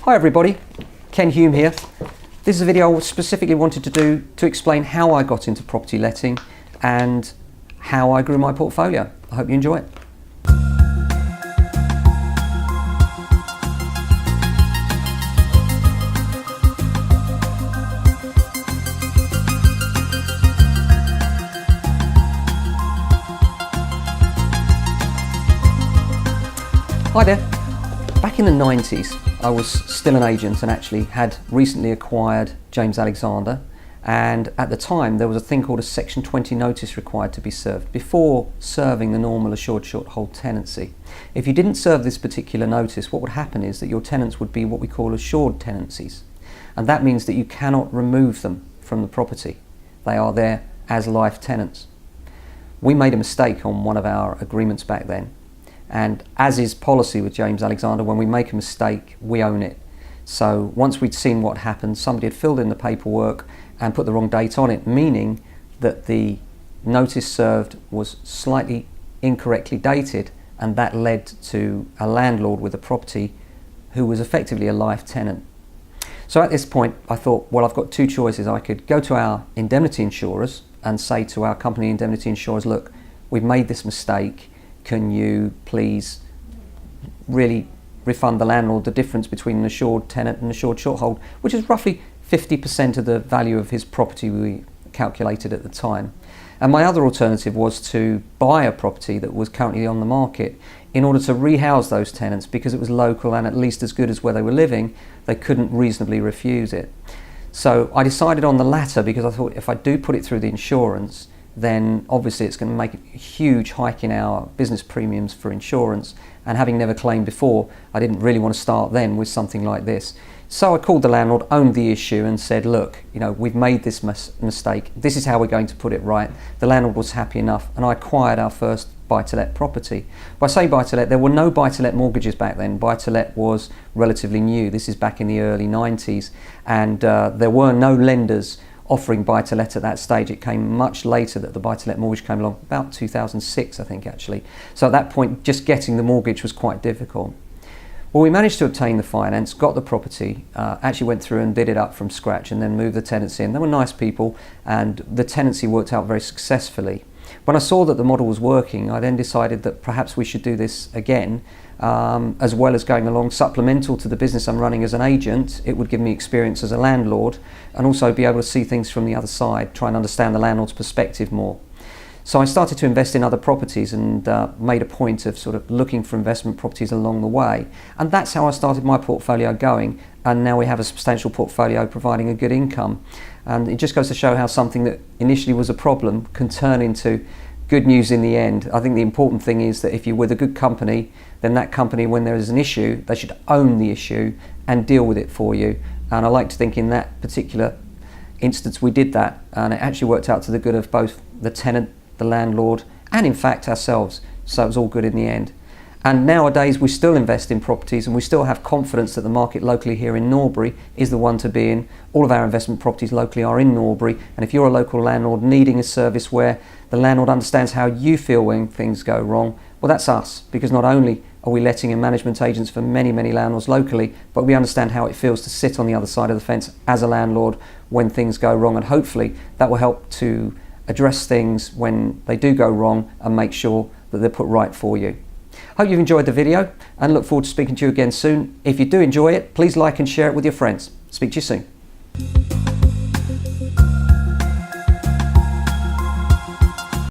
Hi everybody, Ken Hume here. This is a video I specifically wanted to do to explain how I got into property letting and how I grew my portfolio. I hope you enjoy it. Hi there. Back in the 90s, I was still an agent and actually had recently acquired James Alexander, and at the time there was a thing called a Section 20 notice required to be served before serving the normal assured short hold tenancy. If you didn't serve this particular notice, what would happen is that your tenants would be what we call assured tenancies, and that means that you cannot remove them from the property. They are there as life tenants. We made a mistake on one of our agreements back then. And as is policy with James Alexander, when we make a mistake, we own it. So once we'd seen what happened, somebody had filled in the paperwork and put the wrong date on it, meaning that the notice served was slightly incorrectly dated, and that led to a landlord with a property who was effectively a life tenant. So at this point, I thought, well, I've got two choices. I could go to our indemnity insurers and say to our company indemnity insurers, look, we've made this mistake. Can you please really refund the landlord the difference between an assured tenant and an assured short hold, which is roughly 50% of the value of his property we calculated at the time. And my other alternative was to buy a property that was currently on the market in order to rehouse those tenants, because it was local and at least as good as where they were living. They couldn't reasonably refuse it. So I decided on the latter, because I thought if I do put it through the insurance, then obviously it's going to make a huge hike in our business premiums for insurance, and having never claimed before, I didn't really want to start then with something like this. So I called the landlord, owned the issue and said, look, we've made this mistake, this is how we're going to put it right. The landlord was happy enough, and I acquired our first buy-to-let property. When I say buy-to-let, there were no buy-to-let mortgages back then. Buy-to-let was relatively new. This is back in the early 90s, and there were no lenders offering buy-to-let at that stage. It came much later that the buy-to-let mortgage came along, about 2006 I think actually. So at that point just getting the mortgage was quite difficult. Well, we managed to obtain the finance, got the property, actually went through and did it up from scratch and then moved the tenants in. They were nice people and the tenancy worked out very successfully. When I saw that the model was working, I then decided that perhaps we should do this again, as well as going along supplemental to the business I'm running as an agent. It would give me experience as a landlord and also be able to see things from the other side, try and understand the landlord's perspective more. So I started to invest in other properties and made a point of sort of looking for investment properties along the way. And that's how I started my portfolio going. And now we have a substantial portfolio providing a good income. And it just goes to show how something that initially was a problem can turn into good news in the end. I think the important thing is that if you're with a good company, then that company, when there is an issue, they should own the issue and deal with it for you. And I like to think in that particular instance we did that, and it actually worked out to the good of both the tenant, the landlord, and in fact ourselves. So it was all good in the end. And nowadays we still invest in properties and we still have confidence that the market locally here in Norbury is the one to be in. All of our investment properties locally are in Norbury, and if you're a local landlord needing a service where the landlord understands how you feel when things go wrong, well, that's us, because not only are we letting and management agents for many, many landlords locally, but we understand how it feels to sit on the other side of the fence as a landlord when things go wrong, and hopefully that will help to address things when they do go wrong and make sure that they're put right for you. Hope you've enjoyed the video and look forward to speaking to you again soon. If you do enjoy it, please like and share it with your friends. Speak to you soon.